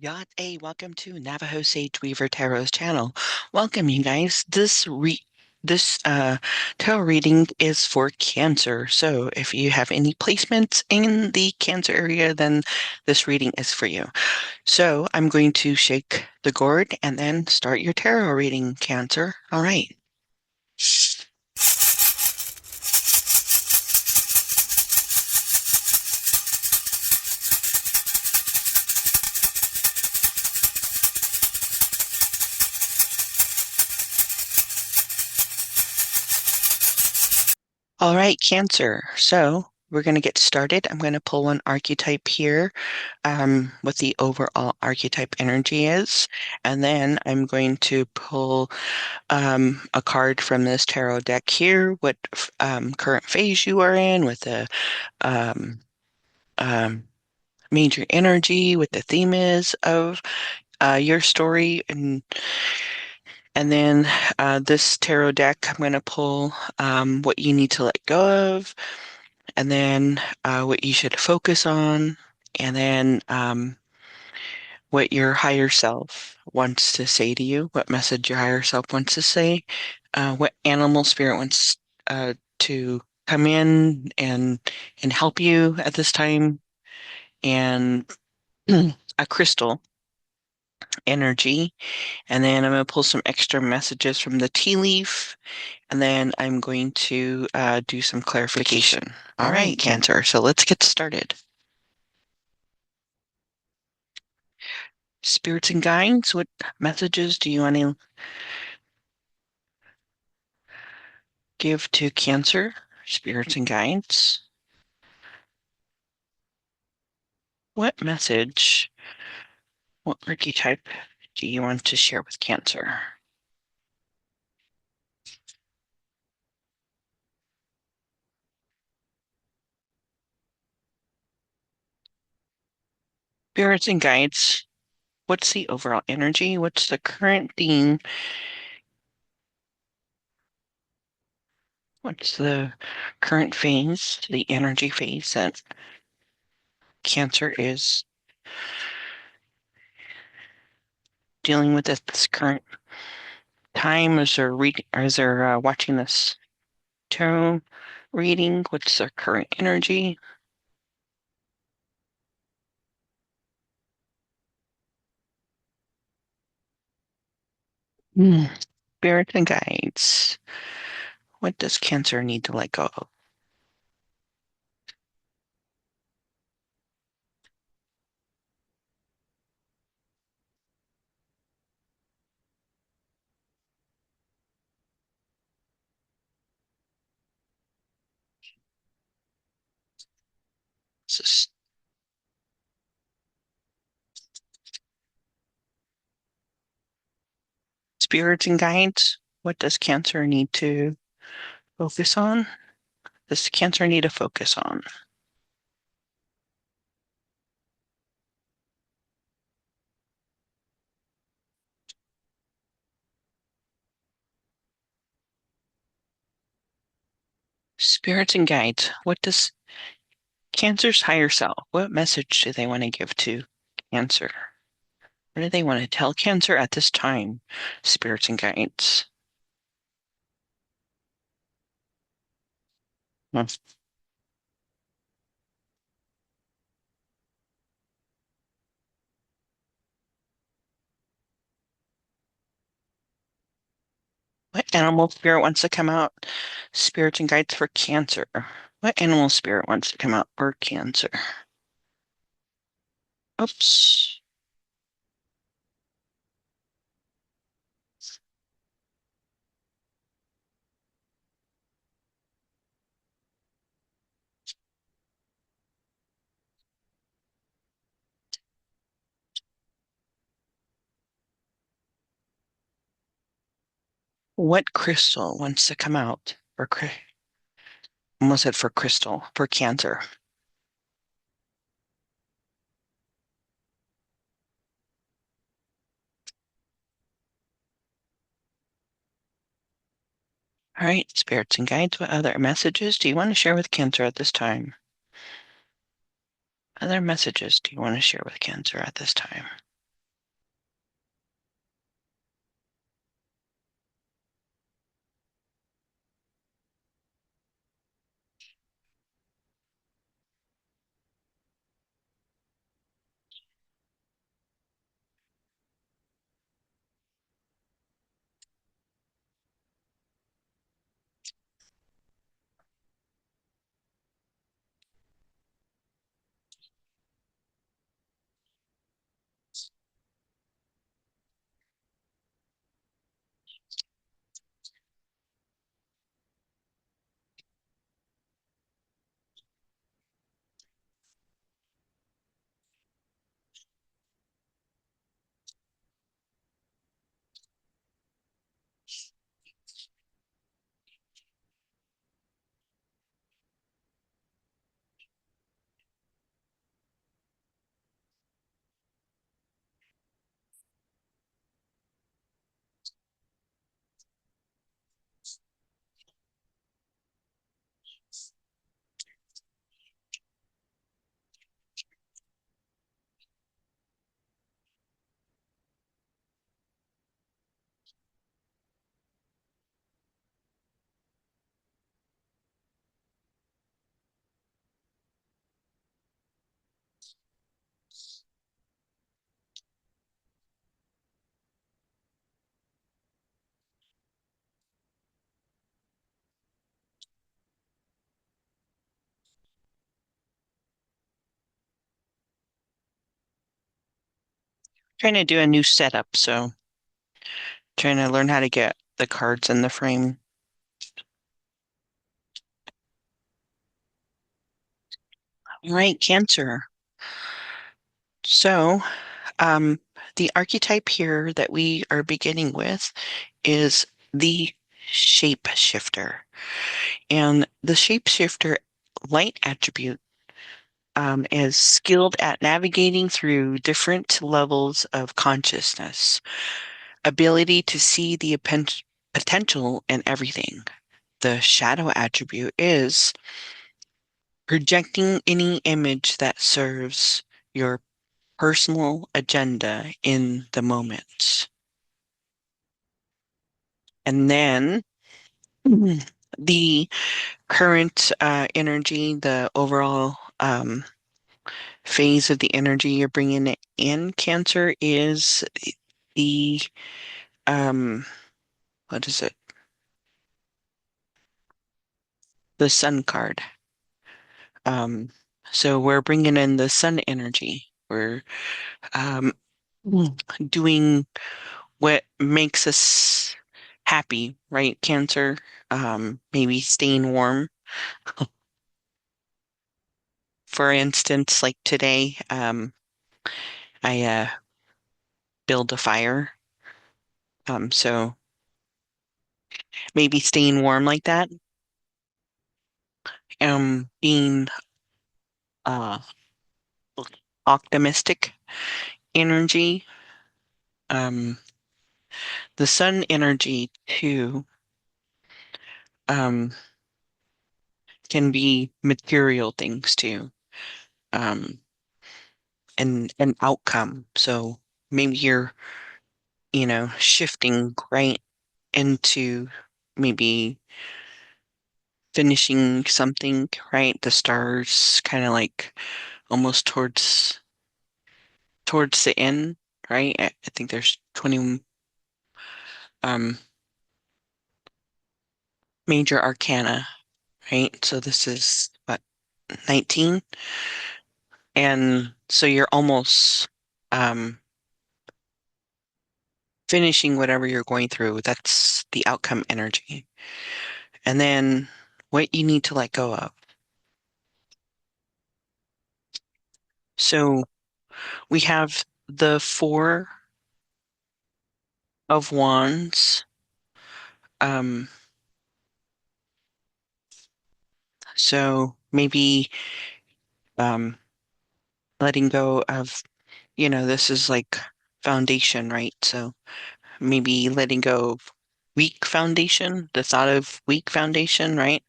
Yacht A, welcome to Navajo Sage Weaver Tarot's channel. Welcome, you guys. This tarot reading is for Cancer. So if you have any placements in the Cancer area, then this reading is for you. So I'm going to shake the gourd and then start your tarot reading, Cancer. All right. All right, Cancer. So we're going to get started. I'm going to pull one archetype here, what the overall archetype energy is. And then I'm going to pull a card from this tarot deck here, what current phase you are in, with the um, um, major energy, what the theme is of your story, and then this tarot deck, I'm going to pull what you need to let go of, and then what you should focus on, and then what your higher self wants to say to you, what message your higher self wants to say, what animal spirit wants to come in and help you at this time, and a crystal energy. And then I'm going to pull some extra messages from the tea leaf, and then I'm going to do some clarification. All right, Cancer. So let's get started. Spirits and guides, what messages do you want to give to Cancer? Spirits and guides. What message, what archetype do you want to share with Cancer? Spirits and guides, what's the overall energy? What's the current theme? What's the current phase, the energy phase that Cancer is dealing with at this current time as they're watching this tarot reading? What's their current energy? Spirits and guides. What does Cancer need to let go of? Spirits and guides. What does Cancer need to focus on? Does Cancer need to focus on? Spirits and guides. What does Cancer's higher self, what message do they want to give to Cancer? What do they want to tell Cancer at this time? Spirits and guides. Hmm. What animal spirit wants to come out? Spirits and guides for Cancer. What animal spirit wants to come out for Cancer? Oops. What crystal wants to come out for almost said for crystal for Cancer? All right, spirits and guides, what other messages do you want to share with Cancer at this time? Other messages do you want to share with Cancer at this time? trying to do a new setup, so trying to learn how to get the cards in the frame. All right, Cancer. So, um, the archetype here that we are beginning with is the shapeshifter. And the shapeshifter light attribute is skilled at navigating through different levels of consciousness, ability to see the potential in everything. The shadow attribute is projecting any image that serves your personal agenda in the moment. And then the current energy, the overall phase of the energy you're bringing in, Cancer, is the, um, what is it? The sun card. Um, so we're bringing in the sun energy. We're um, doing what makes us happy, right? Cancer, maybe staying warm. For instance, like today, I build a fire. So maybe staying warm like that. Being uh optimistic energy. Um, the sun energy too, um, can be material things too. Um, and an outcome. So maybe you're, shifting right into maybe finishing something, right? The stars kind of like almost towards the end, right? I think there's 20 um major arcana, right? So this is what, 19? And so you're almost um finishing whatever you're going through. That's the outcome energy. And then what you need to let go of. So we have the Four of Wands. Um, so maybe um, letting go of, this is like foundation, right? So maybe letting go of weak foundation, the thought of weak foundation, right?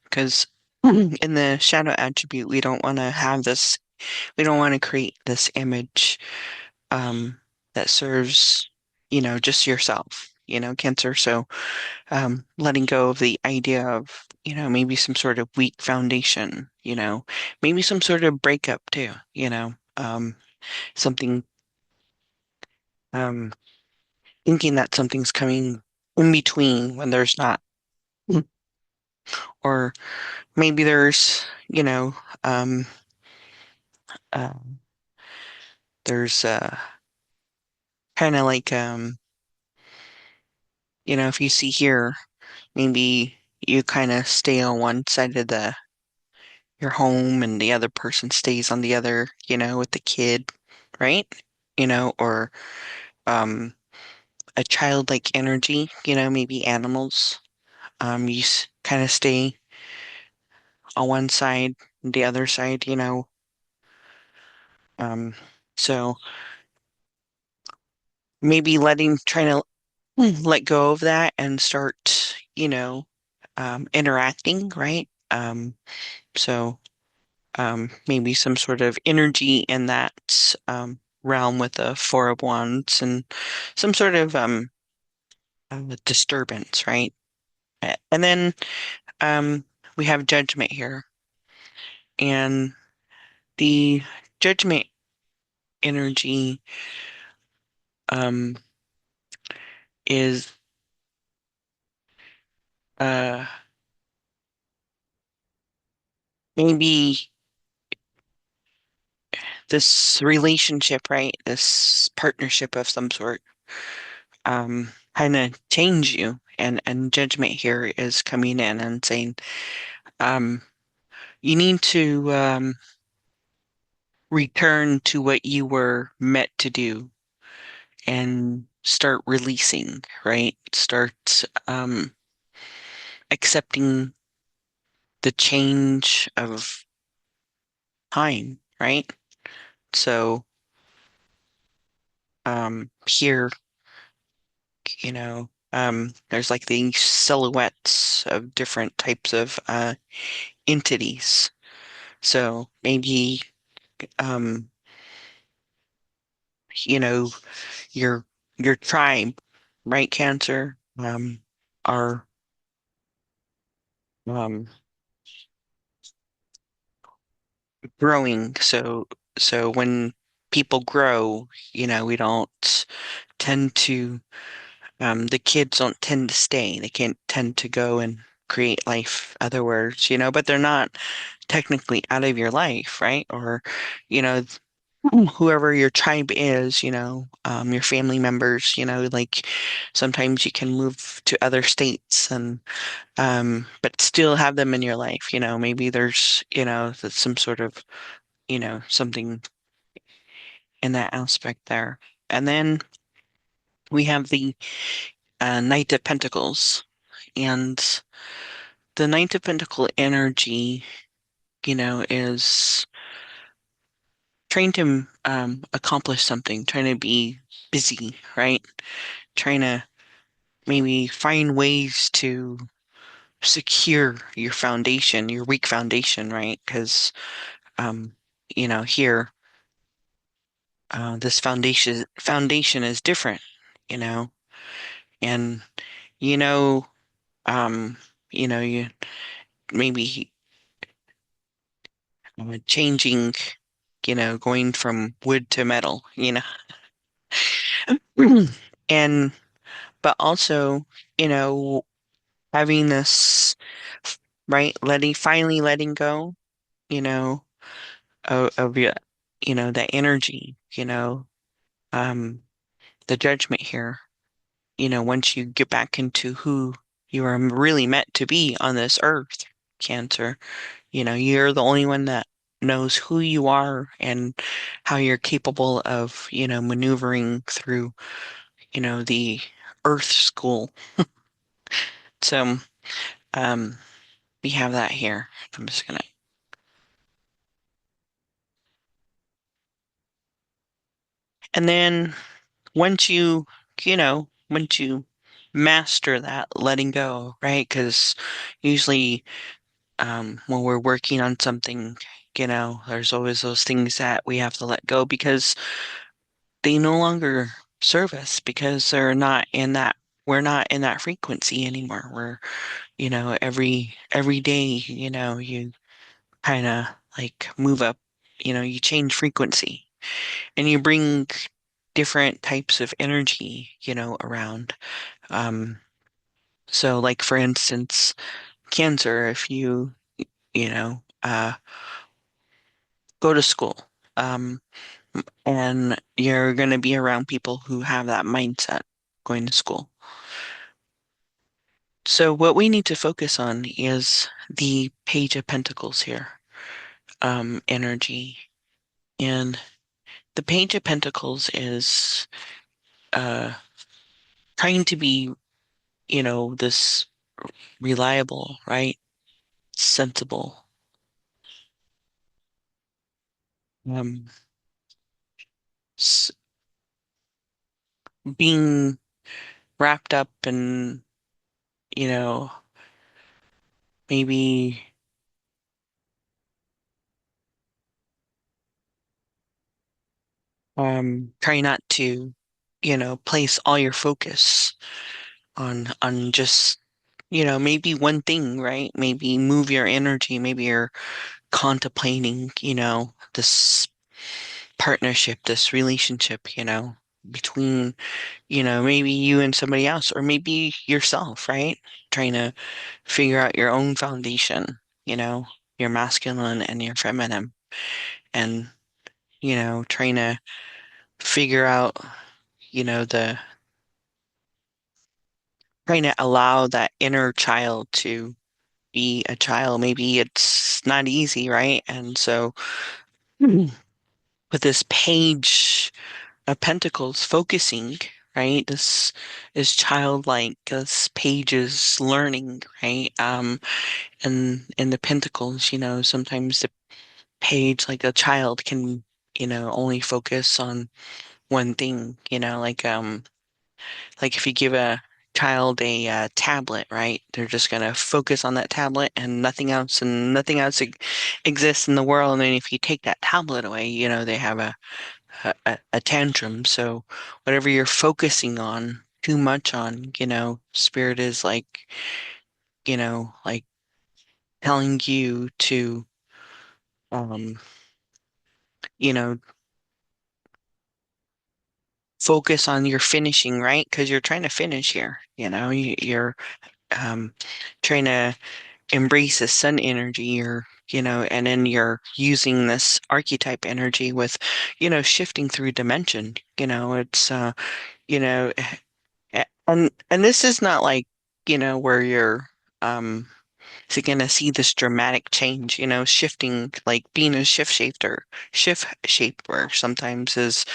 Because in the shadow attribute, we don't want to have this, we don't want to create this image that serves, just yourself, Cancer. So letting go of the idea of, maybe some sort of weak foundation, maybe some sort of breakup too, something, um, thinking that something's coming in between when there's not. Or maybe there's, um, uh, there's kind of like, if you see here, maybe you kind of stay on one side of the your home and the other person stays on the other, with the kid, right? Or a childlike energy, maybe animals. You kind of stay on one side, the other side, Um, so maybe trying to let go of that and start, interacting, right? So maybe some sort of energy in that realm with the Four of Wands and some sort of disturbance, right? And then um, we have Judgment here, and the Judgment energy um, is uh, maybe this relationship, right? This partnership of some sort, kind of change you. And judgment here is coming in and saying, um, you need to return to what you were meant to do and start releasing, right? Start accepting the change of time, right? So here, there's like these silhouettes of different types of entities. So maybe um, you know, your your tribe, right, Cancer, are um growing. So when people grow, we don't tend to the kids don't tend to stay. They can't tend to go and create life other words, but they're not technically out of your life, right? Or, you know, whoever your tribe is, your family members, like sometimes you can move to other states and but still have them in your life, maybe there's, some sort of, something in that aspect there. And then we have the Knight of Pentacles. And the Knight of Pentacle energy, is trying to accomplish something, trying to be busy, right? Trying to maybe find ways to secure your foundation, your weak foundation, right? Because, um, here, this foundation is different, you know, and you know, um, you maybe changing, going from wood to metal, and but also, you know, having this, right, finally letting go, you know, of your, the energy, um, the judgment here, once you get back into who you are really meant to be on this earth, Cancer, you're the only one that knows who you are and how you're capable of, maneuvering through, the earth school. So, um, we have that here. I'm just gonna, and then once you master that letting go, right? Because usually, when we're working on something, there's always those things that we have to let go because they no longer serve us because we're not in that frequency anymore. We're, every day, you kind of like move up, you change frequency and you bring different types of energy, around. Um, so like for instance, Cancer, if you go to school, um, and you're going to be around people who have that mindset going to school. So what we need to focus on is the Page of Pentacles here, energy. And the Page of Pentacles is uh, trying to be, this reliable, right? Sensible, um, s being wrapped up in, you know, maybe try not to, place all your focus on just, maybe one thing, right? Maybe move your energy, maybe you're contemplating, this partnership, this relationship, between, maybe you and somebody else, or maybe yourself, right? Trying to figure out your own foundation, your masculine and your feminine. And trying to figure out, you know, the trying to allow that inner child to be a child. Maybe it's not easy, right? And so Mhm. with this page of pentacles focusing, right? This is childlike, this page is learning, right? And in the pentacles, sometimes the page, like a child can, only focus on one thing, like if you give a child a tablet, right? They're just gonna focus on that tablet and nothing else exists in the world. And then if you take that tablet away, they have a tantrum. So whatever you're focusing on too much on, spirit is like telling you to, um, you know, focus on your finishing, right? Because you're trying to finish here. You're um, trying to embrace the sun energy or and then you're using this archetype energy with shifting through dimension. It's you know and this is not like where you're um so gonna see this dramatic change, shifting, like being a shift shaper sometimes is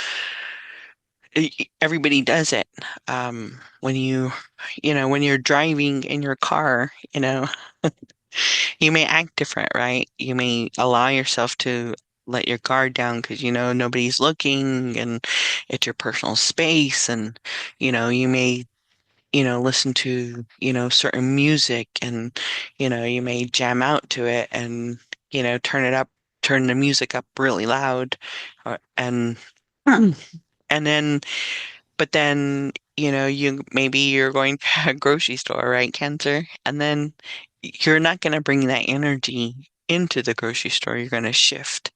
everybody does it. When when you're driving in your car, you may act different, right? You may allow yourself to let your guard down because nobody's looking and it's your personal space, and you may listen to certain music, and you may jam out to it and turn the music up really loud, and and then but then, you're going to a grocery store, right, Cancer? And then you're not going to bring that energy into the grocery store. You're going to shift,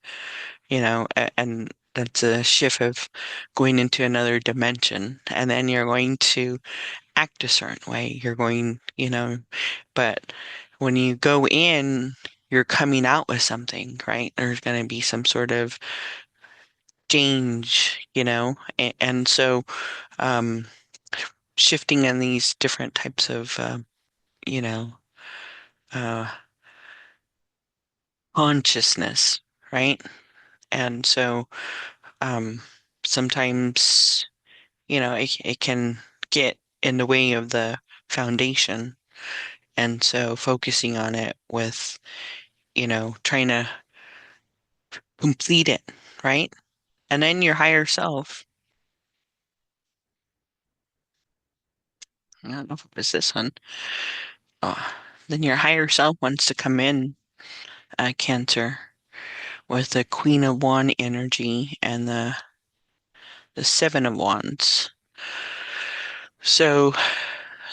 and that's a shift of going into another dimension. And then you're going to act a certain way. You're going, but when you go in, you're coming out with something, right? There's going to be some sort of change, and so, um, shifting in these different types of, you know, uh, consciousness, right? And so, um, sometimes, it can get in the way of the foundation. And so focusing on it with, trying to complete it, right? And then your higher self, I don't know if it was this one. Oh, then your higher self wants to come in, Cancer, with the Queen of Wand energy and the Seven of Wands. So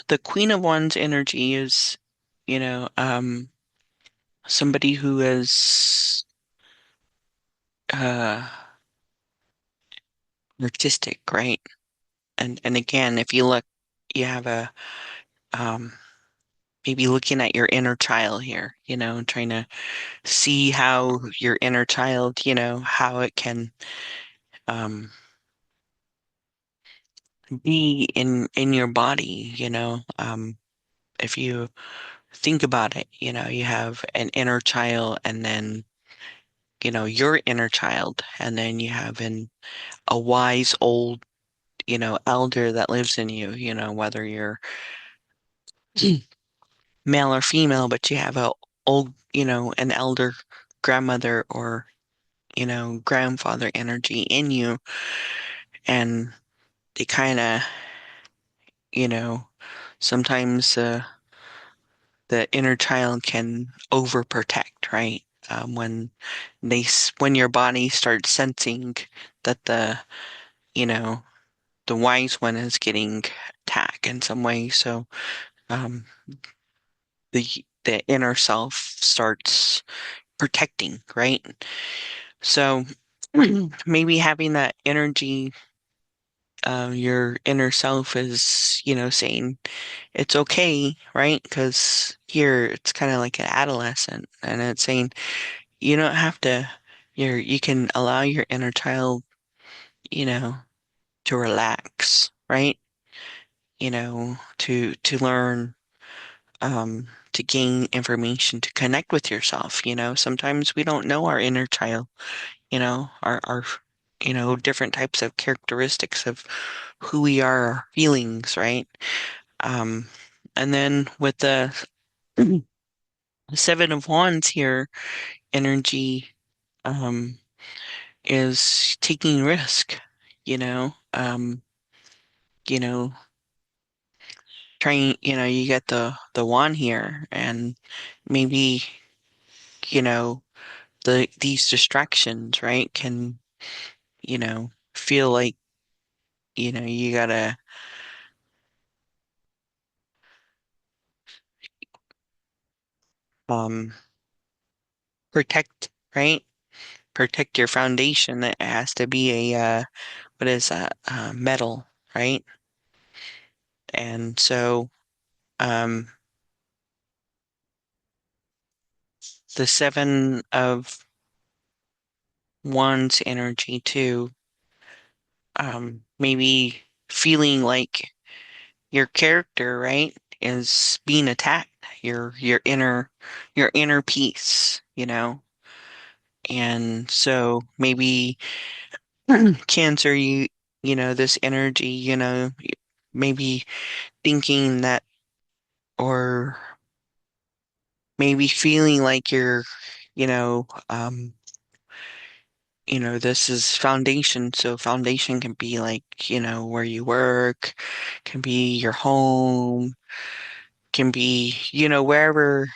the Queen of Wands energy is, you know, um, somebody who is uh, artistic, right? And again, if you look, you have a um, maybe looking at your inner child here, trying to see how your inner child, how it can um, be in your body, if you think about it, you have an inner child and then, your inner child, and then you have a wise old, elder that lives in you, whether you're male or female, but you have a old, an elder grandmother or, grandfather energy in you, and they kind of, you know, sometimes the inner child can overprotect, right? When when your body starts sensing that you know, the wise one is getting attacked in some way. So, um, the inner self starts protecting, right? So maybe having that energy, your inner self is, saying it's okay, right? Because here it's kind of like an adolescent, and it's saying you don't have to. you can allow your inner child, you know, to relax, right? To learn, to gain information, to connect with yourself. Sometimes we don't know our inner child, our different types of characteristics of who we are, our feelings, right? Um, and then with the Seven of Wands here, energy, um, is taking risk, you know, um, you know, trying, you get the wand here and maybe, you know, these distractions, right, can, feel like, you gotta, um, protect, right? Protect your foundation. It has to be what is that? Metal, right? And so, um, the Seven of Wands energy too, maybe feeling like your character, right, is being attacked. Your inner peace, and so maybe Cancer, this energy, maybe thinking that, or maybe feeling like you're, you know, um, this is foundation. So foundation can be like, where you work, can be your home, can be, wherever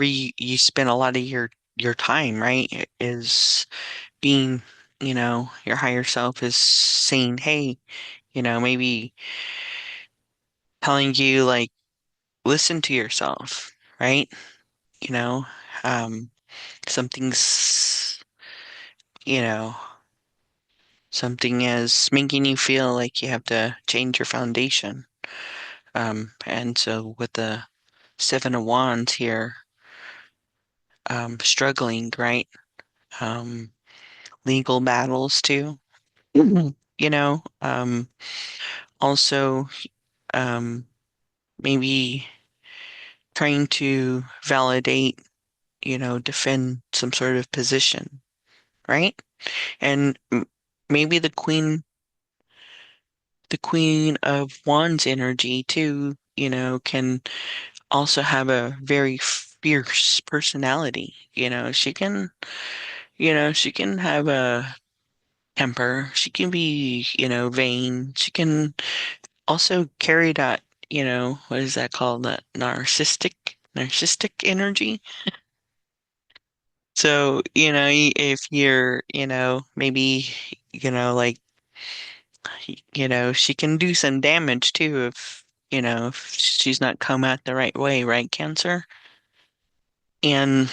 you spend a lot of your time, right? Is being, your higher self is saying, hey, maybe telling you like listen to yourself, right? You know, um, something's, you know, something is making you feel like you have to change your foundation. And so with the Seven of Wands here, struggling, right? Um, legal battles too. Mhm. Also, um, maybe trying to validate, defend some sort of position, right? And maybe the Queen of Wands energy too, can also have a very fierce personality. She can have a temper. She can be, vain. She can also carry that, what is that called? That narcissistic energy. So, if you're, maybe, like, she can do some damage too if she's not come out the right way, right, Cancer? And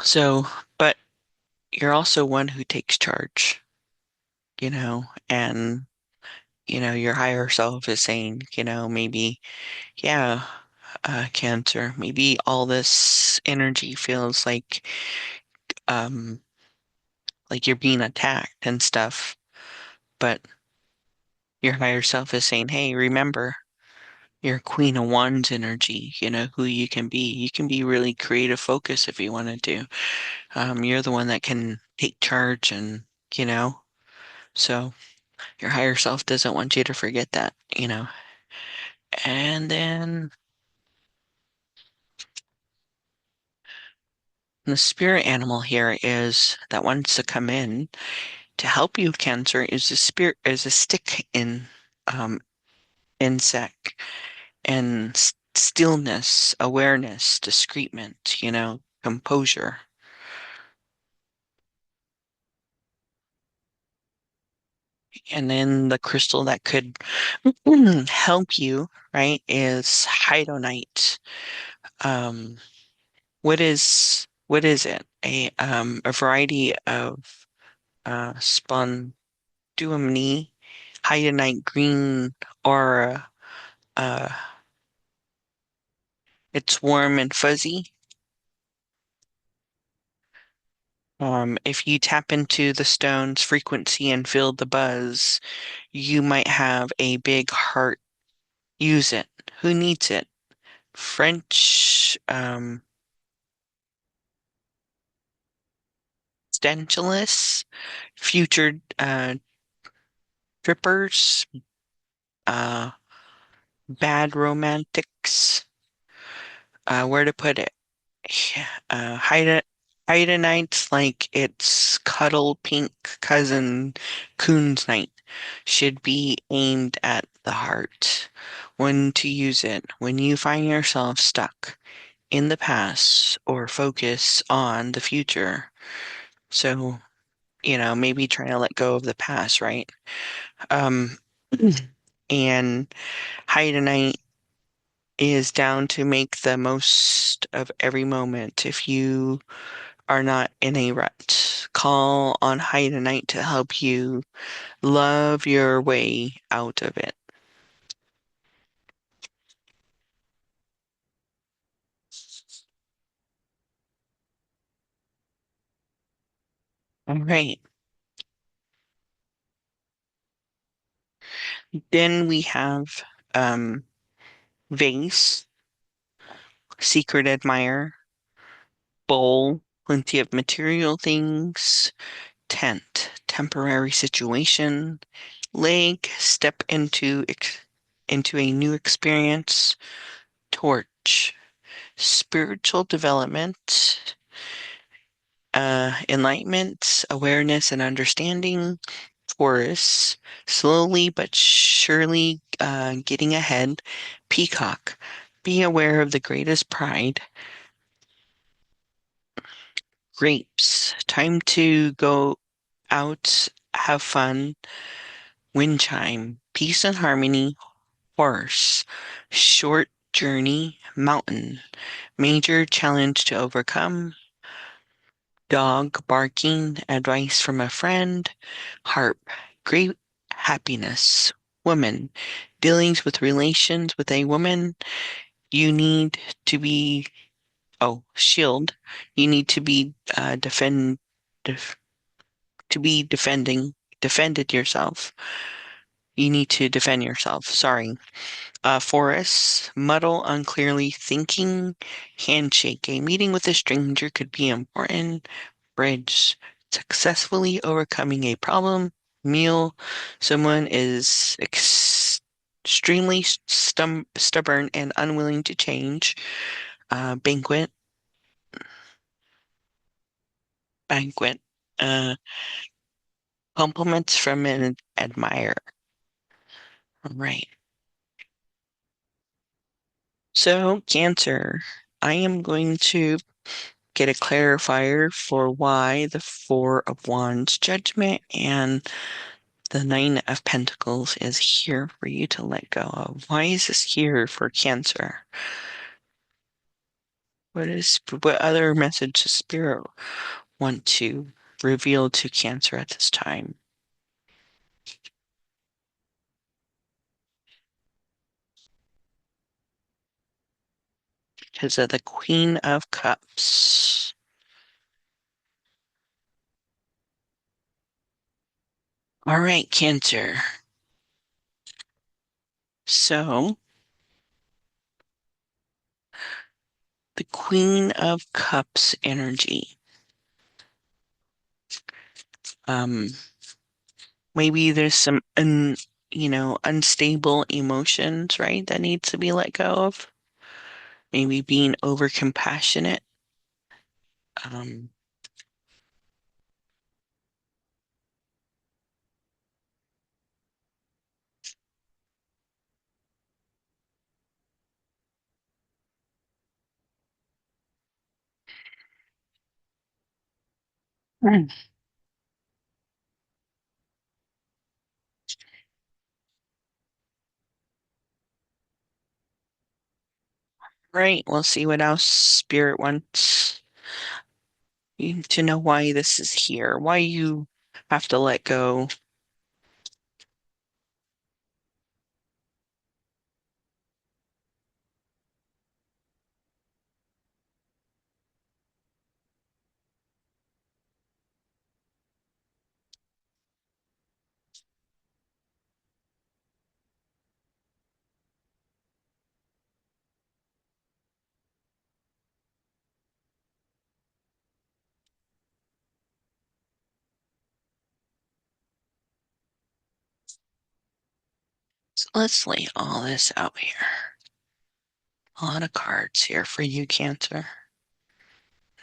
so, but you're also one who takes charge, and, your higher self is saying, maybe, yeah, Cancer, maybe all this energy feels um, like you're being attacked and stuff, but your higher self is saying, hey, remember, you're Queen of Wands energy, who you can be. You can be really creative focus if you wanted to. You're the one that can take charge and, you know, so your higher self doesn't want you to forget that. And then the spirit animal here is that wants to come in to help you, Cancer, is a stick in insect and stillness, awareness, discreetment, composure. And then the crystal that could help you, right, is hydonite. Um, what is it? A variety of spondulumni, hydonite green aura. Uh, it's warm and fuzzy. If you tap into the stone's frequency and feel the buzz, you might have a big heart. Use it. Who needs it? French existentialists, future trippers, uh, bad romantics. Where to put it? Haydenites like its cuddle pink cousin Coon's Night should be aimed at the heart. When to use it, when you find yourself stuck in the past or focus on the future. So, maybe trying to let go of the past, right? Um, and Haydnite is down to make the most of every moment. If you are not in a rut, call on Haydnite to help you love your way out of it. All right. Then we have vase, secret admirer, bowl, plenty of material things, tent, temporary situation, leg, step into a new experience, torch, spiritual development, enlightenment, awareness, and understanding, Taurus, slowly but surely getting ahead, peacock, be aware of the greatest pride, grapes, time to go out, have fun, wind chime, peace and harmony, horse, short journey, mountain, major challenge to overcome, dog barking, advice from a friend, harp, great happiness, woman, dealings with relations with a woman, you need to be, oh, shield, you need to be def, to be defended yourself. You need to defend yourself. Sorry. Forest, muddle, unclearly thinking, handshake. A meeting with a stranger could be important. Bridge, successfully overcoming a problem. Meal, someone is extremely stubborn and unwilling to change. Banquet, banquet. Uh, compliments from an admirer. Right. So, Cancer, I am going to get a clarifier for why the Four of Wands judgment and the Nine of Pentacles is here for you to let go of. Why is this here for Cancer? What other message does Spirit want to reveal to Cancer at this time? Because of the Queen of Cups. All right, Cancer. So, the Queen of Cups energy. Um, maybe there's some unstable emotions, right, that needs to be let go of. Maybe being over compassionate. Um, Mm. Right, we'll see what else Spirit wants you to know why this is here, why you have to let go. Let's lay all this out here. A lot of cards here for you, Cancer.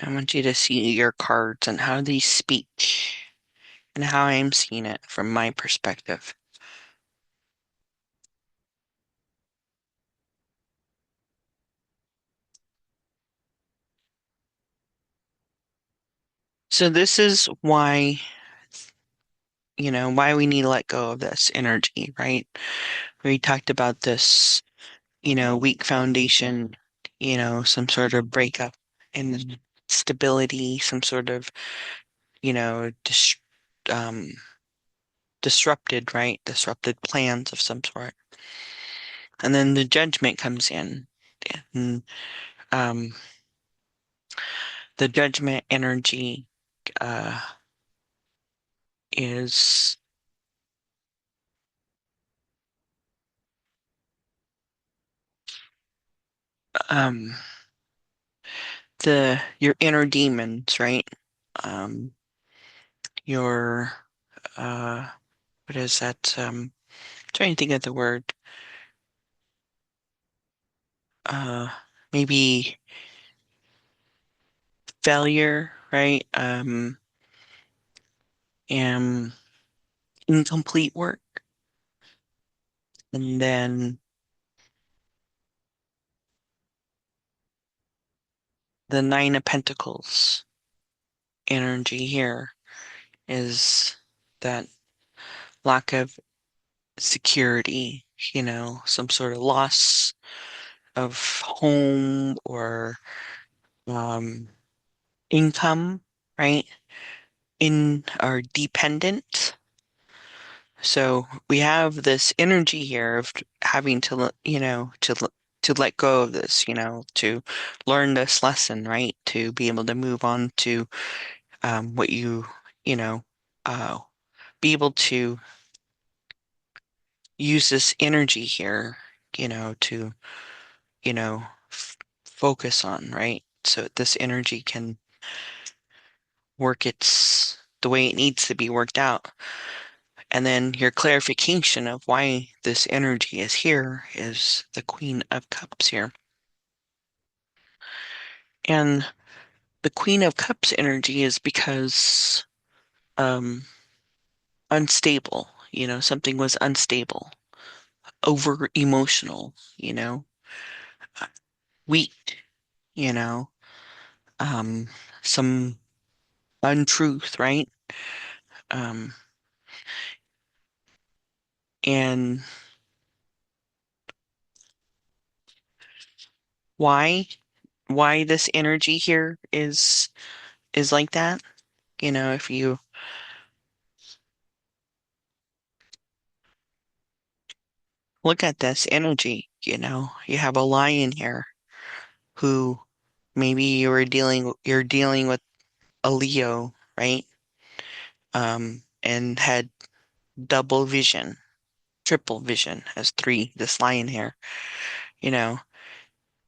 I want you to see your cards and how they speak and how I'm seeing it from my perspective. So this is why, why we need to let go of this energy, right? We talked about this, weak foundation, some sort of breakup and stability, some sort of, dis um, disrupted, right? Disrupted plans of some sort. And then the judgment comes in. And um, the judgment energy uh, is um, your inner demons, right? Um, your what is that? Trying to think of the word. Uh, Maybe failure, right? And incomplete work, and then the Nine of Pentacles energy here is that lack of security, some sort of loss of home or um, income, right? In our dependent. So we have this energy here of having to, to let go of this, to learn this lesson, right? To be able to move on to what you know, uh, be able to use this energy here, to, focus on, right? So this energy can work the way it needs to be worked out. And then your clarification of why this energy is here is the Queen of Cups here. And the Queen of Cups energy is because unstable, something was unstable, over emotional, weak, you know, um, some untruth, right? Um, and why why this energy here is like that? If you look at this energy, you have a lion here who maybe you're dealing with a Leo, right? And had double vision, triple vision as three, this lion here, you know,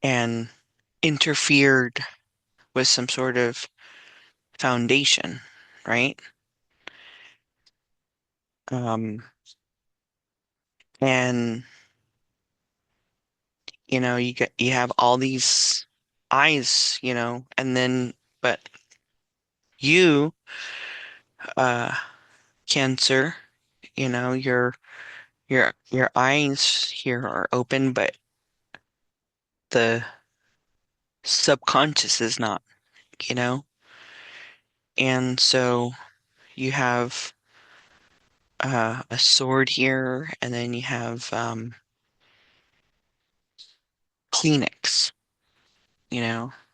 and interfered with some sort of foundation, right? Um, and you have all these eyes, and then but you, uh, Cancer, your eyes here are open, but the subconscious is not, you know? And so you have a sword here, and then you have Kleenex,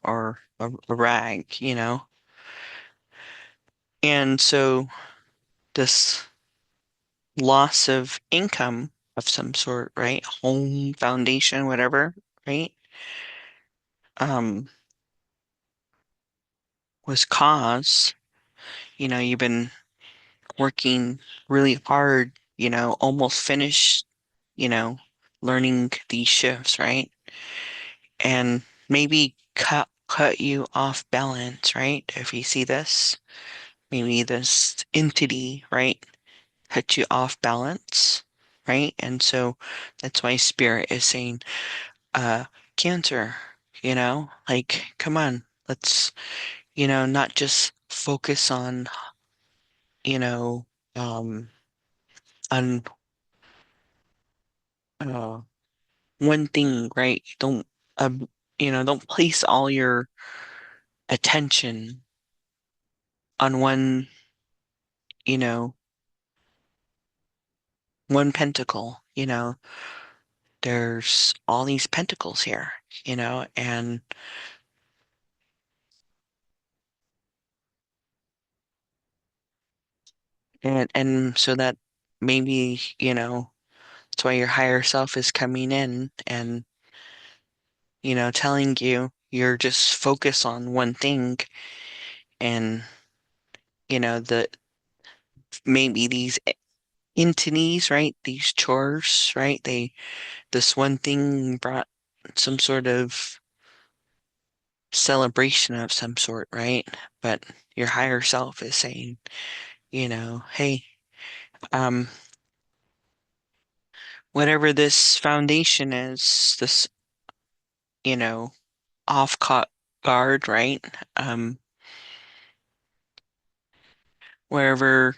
or a rag, And so this loss of income of some sort, right? Home, foundation, whatever, right? Um, was caused, you've been working really hard, almost finished, you know, learning these shifts, right? And maybe cut you off balance, right? If you see this, maybe this entity, right, cut you off balance. right? And so that's why Spirit is saying, uh, Cancer, like, come on, let's, not just focus you know, um, on uh, one thing, right? Um, don't place all your attention on you know, one pentacle. There's all these pentacles here, and so that maybe, that's why your higher self is coming in and, telling you you're just focus on one thing and, the maybe these entities, right? These chores, right? This one thing brought some sort of celebration of some sort, right? But your higher self is saying, hey, um, whatever this foundation is, this, you know, off caught guard, right? Um, wherever,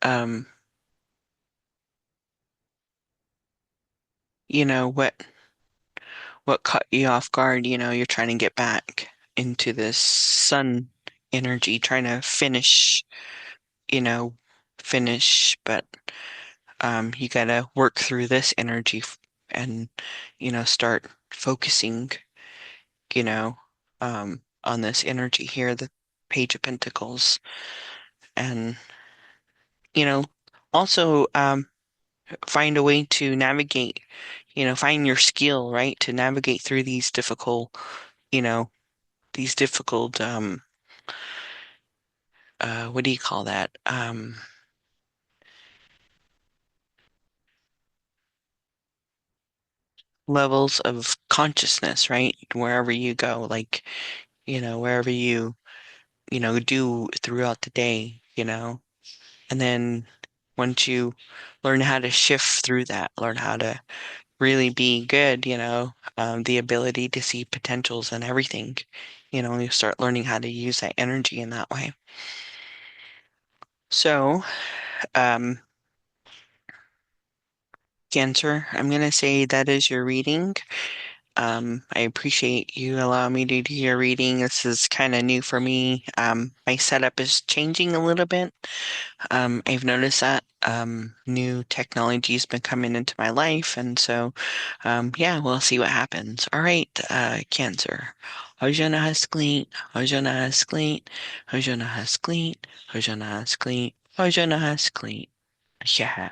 um, what caught you off guard, you're trying to get back into this sun energy, trying to you know, but you gotta work through this energy and, start focusing, you know, on this energy here, the Page of Pentacles. And, you know, also find a way to navigate, find your skill, right, to navigate through you know, these difficult, what do you call that? Levels of consciousness, right? Wherever you go, like, wherever you do throughout the day, and then once you learn how to shift through that, learn how to really be good, the ability to see potentials and everything, you start learning how to use that energy in that way. So, um, Cancer, I'm going to say that is your reading. I appreciate you allowing me to do your reading. This is kind of new for me. My setup is changing a little bit. I've noticed that new technology's been coming into my life, and so yeah, we'll see what happens. All right, Cancer. Hojana Hasclean, Hojana Hasclean, Hojana Hasclean, Hojana Hasclean, Hojana Hasclean. Yeah.